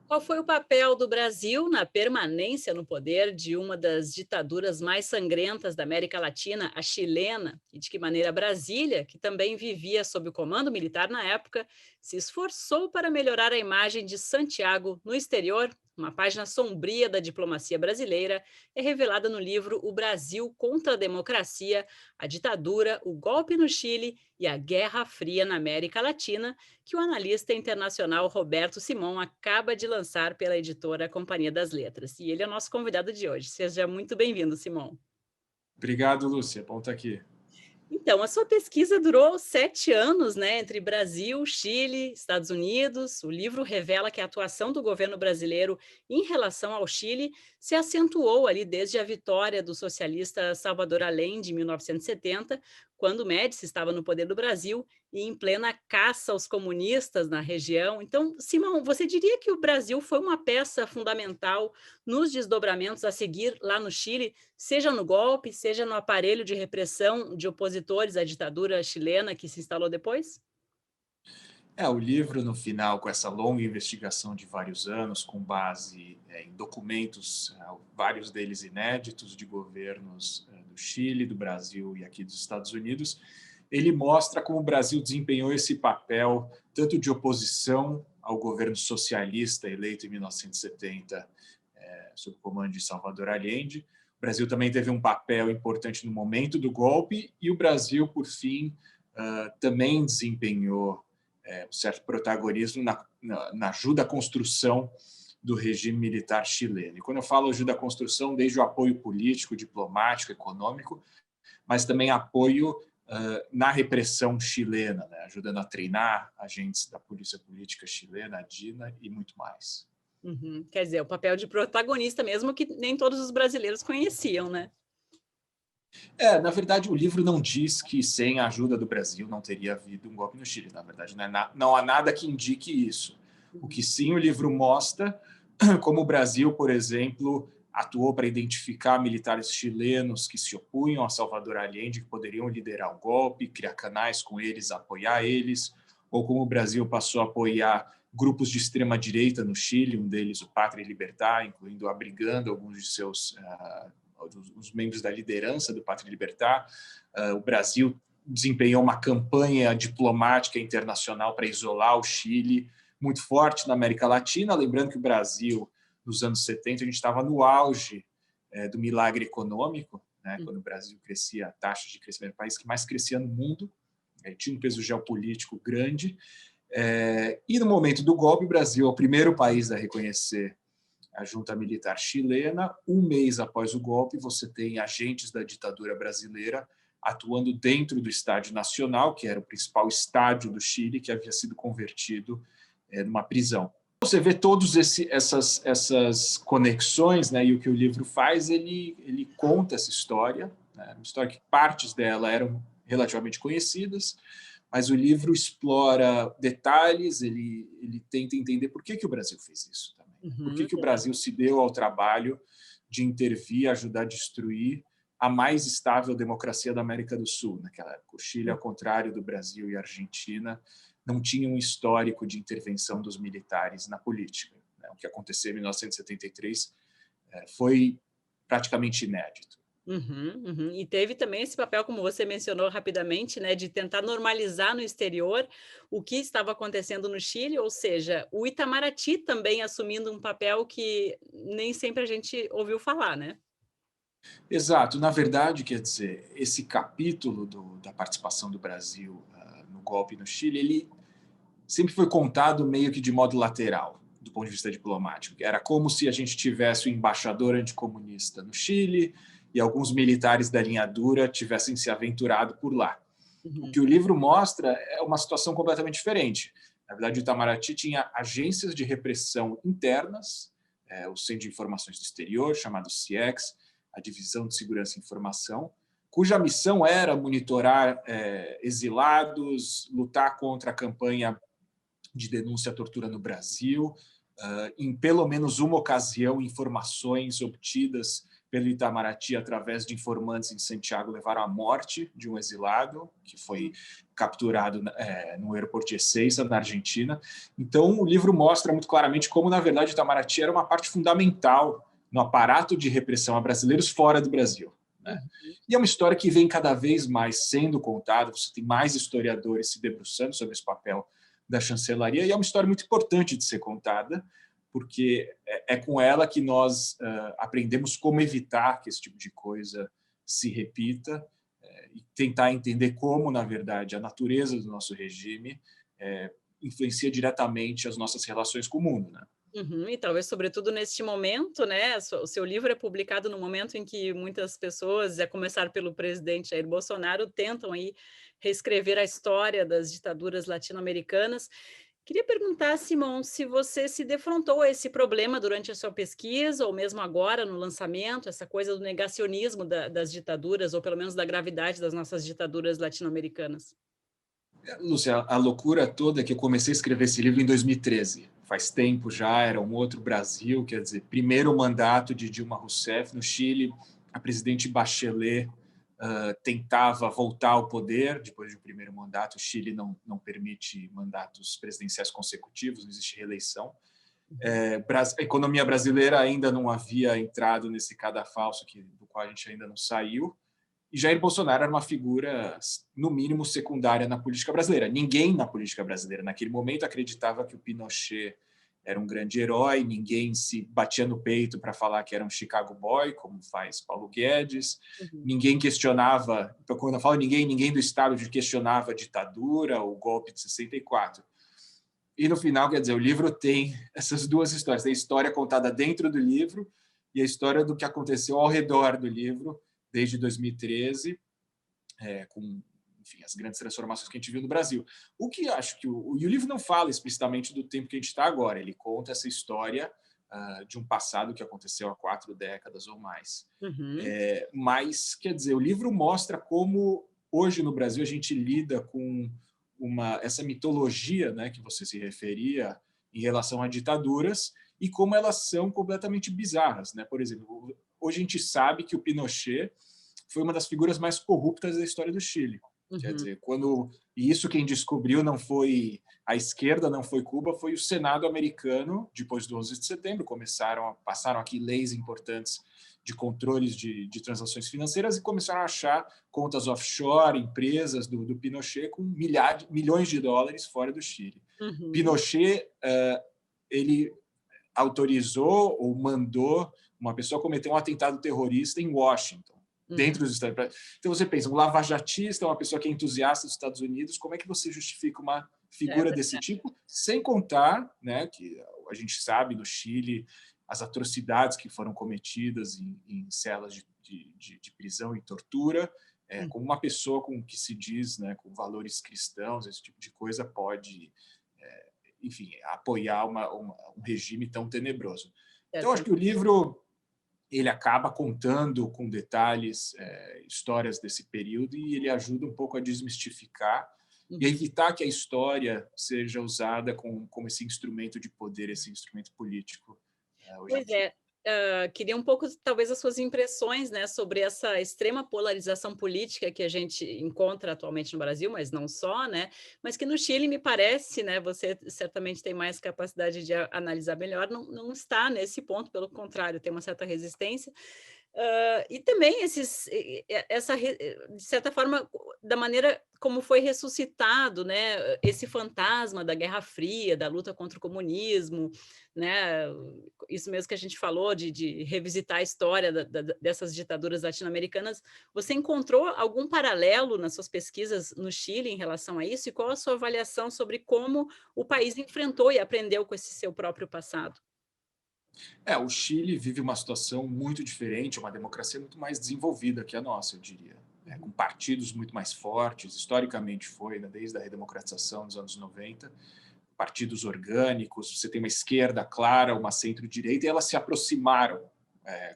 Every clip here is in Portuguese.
Qual foi o papel do Brasil na permanência no poder de uma das ditaduras mais sangrentas da América Latina, a chilena, e de que maneira Brasília, que também vivia sob o comando militar na época, se esforçou para melhorar a imagem de Santiago no exterior? Uma página sombria da diplomacia brasileira é revelada no livro O Brasil contra a Democracia, a Ditadura, o Golpe no Chile e a Guerra Fria na América Latina, que o analista internacional Roberto Simon acaba de lançar pela editora Companhia das Letras. E ele é o nosso convidado de hoje. Seja muito bem-vindo, Simon. Obrigado, Lúcia. Bom estar aqui. Então, a sua pesquisa durou 7 anos, né, entre Brasil, Chile, Estados Unidos. O livro revela que a atuação do governo brasileiro em relação ao Chile se acentuou ali desde a vitória do socialista Salvador Allende em 1970, quando Médici estava no poder do Brasil e em plena caça aos comunistas na região. Então, Simão, você diria que o Brasil foi uma peça fundamental nos desdobramentos a seguir lá no Chile, seja no golpe, seja no aparelho de repressão de opositores à ditadura chilena que se instalou depois? O livro, no final, com essa longa investigação de vários anos, com base em documentos, vários deles inéditos, de governos do Chile, do Brasil e aqui dos Estados Unidos, ele mostra como o Brasil desempenhou esse papel tanto de oposição ao governo socialista eleito em 1970, sob o comando de Salvador Allende. O Brasil também teve um papel importante no momento do golpe e o Brasil, por fim, também desempenhou um certo protagonismo na ajuda à construção do regime militar chileno. E quando eu falo ajuda à construção, desde o apoio político, diplomático, econômico, mas também apoio na repressão chilena, né? Ajudando a treinar agentes da Polícia Política chilena, a DINA, e muito mais. Uhum. Quer dizer, o papel de protagonista mesmo que nem todos os brasileiros conheciam, né? Na verdade, o livro não diz que sem a ajuda do Brasil não teria havido um golpe no Chile. Na verdade, não há nada que indique isso. O Uhum. que sim o livro mostra, como o Brasil, por exemplo, atuou para identificar militares chilenos que se opunham a Salvador Allende, que poderiam liderar o golpe, criar canais com eles, apoiar eles, ou como o Brasil passou a apoiar grupos de extrema-direita no Chile, um deles o Pátria e Libertad, incluindo abrigando alguns de seus os membros da liderança do Pátria e Libertad. O Brasil desempenhou uma campanha diplomática internacional para isolar o Chile, muito forte na América Latina, lembrando que o Brasil, nos anos 70, a gente estava no auge do milagre econômico, né, quando o Brasil crescia, a taxa de crescimento, o país que mais crescia no mundo, tinha um peso geopolítico grande, e no momento do golpe, o Brasil é o primeiro país a reconhecer a junta militar chilena. Um mês após o golpe, você tem agentes da ditadura brasileira atuando dentro do Estádio Nacional, que era o principal estádio do Chile, que havia sido convertido numa prisão. Você vê todas essas conexões, né, e o que o livro faz, ele conta essa história, né, uma história que partes dela eram relativamente conhecidas, mas o livro explora detalhes, ele tenta entender por que o Brasil fez isso também. Por Uhum. que o Brasil se deu ao trabalho de intervir, ajudar a destruir a mais estável democracia da América do Sul naquela época. O Chile, ao contrário do Brasil e a Argentina, não tinha um histórico de intervenção dos militares na política. O que aconteceu em 1973 foi praticamente inédito. Uhum, uhum. E teve também esse papel, como você mencionou rapidamente, né, de tentar normalizar no exterior o que estava acontecendo no Chile, ou seja, o Itamaraty também assumindo um papel que nem sempre a gente ouviu falar, né? Exato. Na verdade, quer dizer, esse capítulo da participação do Brasil no golpe no Chile, ele sempre foi contado meio que de modo lateral, do ponto de vista diplomático. Era como se a gente tivesse o embaixador anticomunista no Chile e alguns militares da linha dura tivessem se aventurado por lá. O Uhum, que o livro mostra é uma situação completamente diferente. Na verdade, o Itamaraty tinha agências de repressão internas, o Centro de Informações do Exterior, chamado CIEX, a Divisão de Segurança e Informação, cuja missão era monitorar exilados, lutar contra a campanha de denúncia à tortura no Brasil, em pelo menos uma ocasião, informações obtidas pelo Itamaraty através de informantes em Santiago levaram à morte de um exilado que foi capturado no aeroporto de Ezeiza, na Argentina. Então, o livro mostra muito claramente como, na verdade, o Itamaraty era uma parte fundamental no aparato de repressão a brasileiros fora do Brasil, né? E é uma história que vem cada vez mais sendo contada, você tem mais historiadores se debruçando sobre esse papel da chancelaria, e é uma história muito importante de ser contada, porque é com ela que nós aprendemos como evitar que esse tipo de coisa se repita, e tentar entender como, na verdade, a natureza do nosso regime influencia diretamente as nossas relações com o mundo, né? E talvez, sobretudo, neste momento, né, o seu livro é publicado no momento em que muitas pessoas, a começar pelo presidente Jair Bolsonaro, tentam aí reescrever a história das ditaduras latino-americanas. Queria perguntar, Simão, se você se defrontou a esse problema durante a sua pesquisa, ou mesmo agora no lançamento, essa coisa do negacionismo das ditaduras, ou pelo menos da gravidade das nossas ditaduras latino-americanas. Lúcia, a loucura toda é que eu comecei a escrever esse livro em 2013. Faz tempo já, era um outro Brasil, quer dizer, primeiro mandato de Dilma Rousseff no Chile, a presidente Bachelet tentava voltar ao poder depois do primeiro mandato. O Chile não permite mandatos presidenciais consecutivos, não existe reeleição. A economia brasileira ainda não havia entrado nesse cadafalso do qual a gente ainda não saiu. E Jair Bolsonaro era uma figura, no mínimo, secundária na política brasileira. Ninguém na política brasileira, naquele momento, acreditava que o Pinochet era um grande herói, ninguém se batia no peito para falar que era um Chicago Boy, como faz Paulo Guedes, ninguém questionava, então, quando eu falo ninguém do Estado questionava a ditadura, o golpe de 64. E, no final, quer dizer, o livro tem essas duas histórias, tem a história contada dentro do livro e a história do que aconteceu ao redor do livro, desde 2013, com, enfim, as grandes transformações que a gente viu no Brasil. O que acho que o livro não fala explicitamente do tempo que a gente está agora, ele conta essa história de um passado que aconteceu há 4 décadas ou mais. Mas, quer dizer, o livro mostra como hoje no Brasil a gente lida com essa mitologia, né, que você se referia em relação a ditaduras e como elas são completamente bizarras, né? Por exemplo, hoje a gente sabe que o Pinochet foi uma das figuras mais corruptas da história do Chile. Quer dizer, e isso quem descobriu não foi a esquerda, não foi Cuba, foi o Senado americano, depois do 11 de setembro, passaram aqui leis importantes de controles de transações financeiras e começaram a achar contas offshore, empresas do Pinochet com milhões de dólares fora do Chile. Pinochet, ele autorizou ou mandou uma pessoa cometer um atentado terrorista em Washington, dentro dos Estados Unidos. Então você pensa, um lavajatista, uma pessoa que é entusiasta dos Estados Unidos, como é que você justifica uma figura desse tipo? Sem contar, né, que a gente sabe no Chile as atrocidades que foram cometidas em celas de prisão e tortura, como uma pessoa com que se diz, né, com valores cristãos, esse tipo de coisa pode enfim, apoiar um regime tão tenebroso. Então, acho que o livro ele acaba contando com detalhes histórias desse período e ele ajuda um pouco a desmistificar e a evitar que a história seja usada como esse instrumento de poder, esse instrumento político hoje em dia. Queria um pouco, talvez, as suas impressões, né, sobre essa extrema polarização política que a gente encontra atualmente no Brasil, mas não só, né, mas que no Chile, me parece, né, você certamente tem mais capacidade de analisar melhor, não está nesse ponto, pelo contrário, tem uma certa resistência. E também de certa forma, da maneira como foi ressuscitado, né, esse fantasma da Guerra Fria, da luta contra o comunismo, né, isso mesmo que a gente falou de revisitar a história dessas ditaduras latino-americanas. Você encontrou algum paralelo nas suas pesquisas no Chile em relação a isso? E qual a sua avaliação sobre como o país enfrentou e aprendeu com esse seu próprio passado? O Chile vive uma situação muito diferente, uma democracia muito mais desenvolvida que a nossa, eu diria, com partidos muito mais fortes, historicamente foi, né, desde a redemocratização dos anos 90, partidos orgânicos, você tem uma esquerda clara, uma centro-direita, e elas se aproximaram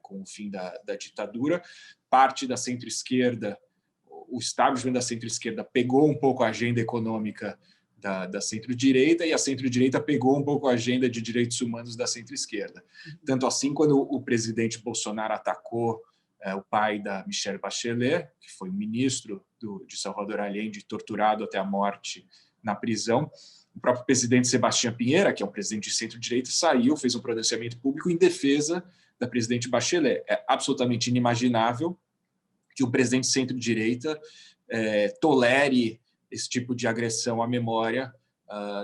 com o fim da ditadura. Parte da centro-esquerda, o establishment da centro-esquerda pegou um pouco a agenda econômica da centro-direita, e a centro-direita pegou um pouco a agenda de direitos humanos da centro-esquerda. Tanto assim, quando o presidente Bolsonaro atacou o pai da Michelle Bachelet, que foi ministro de Salvador Allende, torturado até a morte na prisão, o próprio presidente Sebastián Pinheira, que é um presidente de centro-direita, saiu, fez um pronunciamento público em defesa da presidente Bachelet. É absolutamente inimaginável que o presidente de centro-direita tolere esse tipo de agressão à memória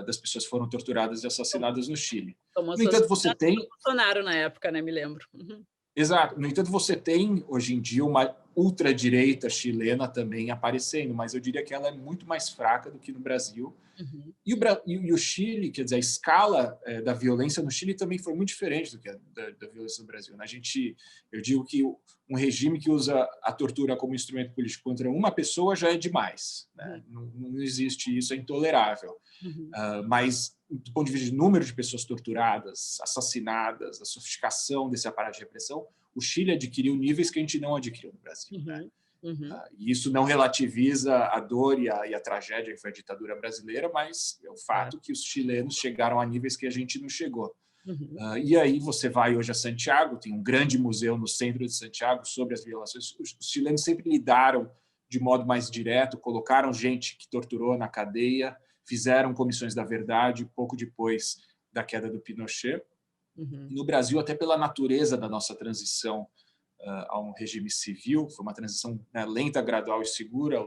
das pessoas que foram torturadas e assassinadas no Chile. Tomou No suas entanto, você tem... Bolsonaro na época, né? Me lembro. Exato. No entanto, você tem, hoje em dia, uma ultradireita chilena também aparecendo, mas eu diria que ela é muito mais fraca do que no Brasil. E o Chile, quer dizer, a escala da violência no Chile também foi muito diferente do que da violência no Brasil. Eu digo que um regime que usa a tortura como instrumento político contra uma pessoa já é demais, né? Não existe isso, é intolerável. Mas, do ponto de vista de número de pessoas torturadas, assassinadas, a sofisticação desse aparato de repressão, o Chile adquiriu níveis que a gente não adquiriu no Brasil, né? E isso não relativiza a dor e a tragédia que foi a ditadura brasileira, mas é o fato que os chilenos chegaram a níveis que a gente não chegou. E aí você vai hoje a Santiago, tem um grande museu no centro de Santiago sobre as violações. Os chilenos sempre lidaram de modo mais direto, colocaram gente que torturou na cadeia, fizeram comissões da verdade pouco depois da queda do Pinochet. No Brasil, até pela natureza da nossa transição a um regime civil, foi uma transição, né, lenta, gradual e segura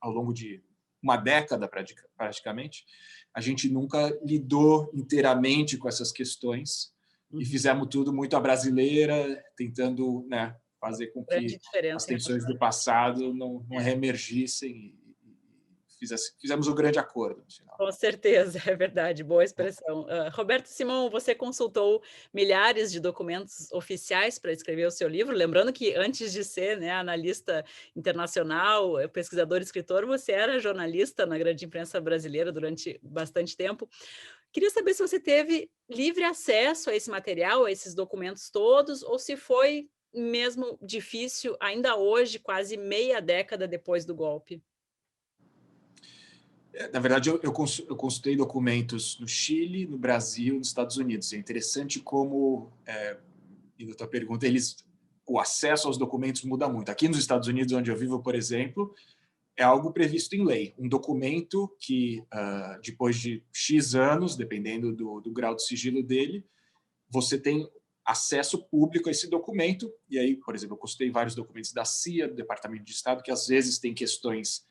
ao longo de uma década praticamente, a gente nunca lidou inteiramente com essas questões e fizemos tudo muito à brasileira, tentando, né, fazer com que as tensões do passado não reemergissem e fizemos um grande acordo no final. Com certeza, é verdade, boa expressão. Roberto Simão, você consultou milhares de documentos oficiais para escrever o seu livro, lembrando que antes de ser, né, analista internacional, pesquisador e escritor, você era jornalista na grande imprensa brasileira durante bastante tempo. Queria saber se você teve livre acesso a esse material, a esses documentos todos, ou se foi mesmo difícil ainda hoje, quase meia década depois do golpe. Na verdade, eu consultei documentos no Chile, no Brasil, nos Estados Unidos. É interessante como, indo à tua pergunta, o acesso aos documentos muda muito. Aqui nos Estados Unidos, onde eu vivo, por exemplo, é algo previsto em lei. Um documento que, depois de X anos, dependendo do grau de sigilo dele, você tem acesso público a esse documento. E aí, por exemplo, eu consultei vários documentos da CIA, do Departamento de Estado, que às vezes tem questões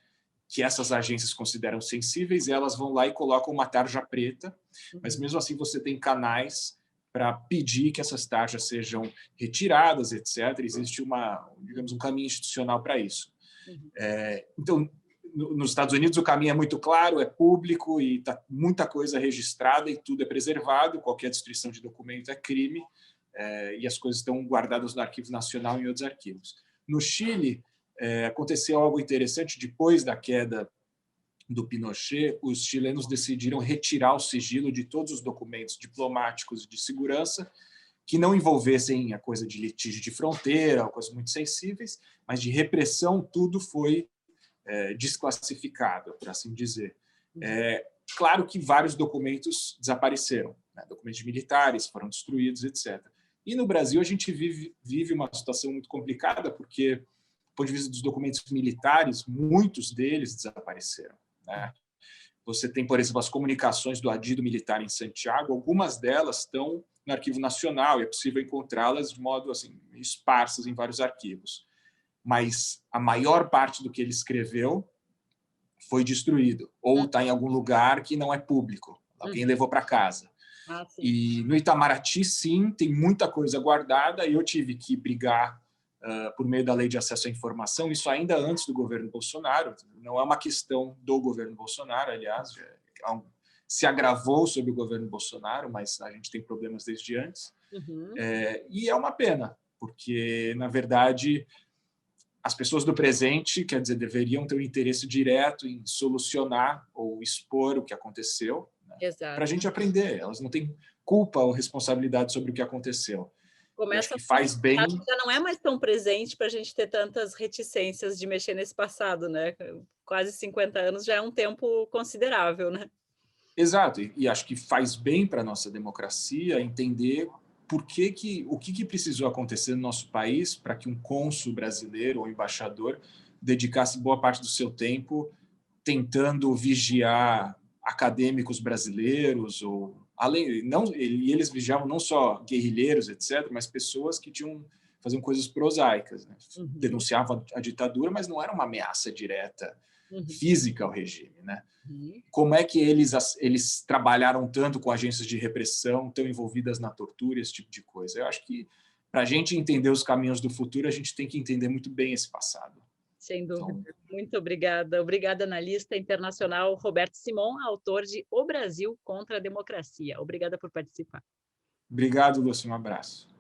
que essas agências consideram sensíveis, e elas vão lá e colocam uma tarja preta, mas mesmo assim você tem canais para pedir que essas tarjas sejam retiradas, etc. Existe digamos, um caminho institucional para isso. Então, nos Estados Unidos o caminho é muito claro, é público e está muita coisa registrada e tudo é preservado, qualquer destruição de documento é crime, e as coisas estão guardadas no Arquivo Nacional e em outros arquivos. No Chile, aconteceu algo interessante. Depois da queda do Pinochet, os chilenos decidiram retirar o sigilo de todos os documentos diplomáticos de segurança que não envolvessem a coisa de litígio de fronteira, coisas muito sensíveis, mas de repressão, tudo foi desclassificado, por assim dizer. Claro que vários documentos desapareceram, né? Documentos militares foram destruídos, etc. E no Brasil a gente vive uma situação muito complicada, porque, do ponto de vista dos documentos militares, muitos deles desapareceram, né? Você tem, por exemplo, as comunicações do adido militar em Santiago, algumas delas estão no Arquivo Nacional e é possível encontrá-las de modo assim, esparsas em vários arquivos. Mas a maior parte do que ele escreveu foi destruído, ou está em algum lugar que não é público, alguém levou para casa. E no Itamaraty, sim, tem muita coisa guardada, e eu tive que brigar por meio da Lei de Acesso à Informação, isso ainda antes do governo Bolsonaro. Não é uma questão do governo Bolsonaro, aliás, se agravou sob o governo Bolsonaro, mas a gente tem problemas desde antes. E é uma pena, porque, na verdade, as pessoas do presente, quer dizer, deveriam ter um interesse direto em solucionar ou expor o que aconteceu, né, para a gente aprender. Elas não têm culpa ou responsabilidade sobre o que aconteceu. Começa que faz bem. Já não é mais tão presente para a gente ter tantas reticências de mexer nesse passado, né? Quase 50 anos já é um tempo considerável, né? Exato, e acho que faz bem para a nossa democracia entender o que precisou acontecer no nosso país para que um cônsul brasileiro ou embaixador dedicasse boa parte do seu tempo tentando vigiar acadêmicos brasileiros ou além não e eles vigiavam não só guerrilheiros, etc, mas pessoas que tinham faziam coisas prosaicas, né? Uhum, Denunciavam a ditadura, mas não era uma ameaça direta uhum, física ao regime, né? uhum. Como é que eles trabalharam tanto com agências de repressão, tão envolvidas na tortura, esse tipo de coisa? Eu acho que para a gente entender os caminhos do futuro, a gente tem que entender muito bem esse passado. Sem dúvida. Então, Muito obrigada. Obrigada, analista internacional Roberto Simon, autor de O Brasil contra a Democracia. Obrigada por participar. obrigado, Lúcio, um abraço.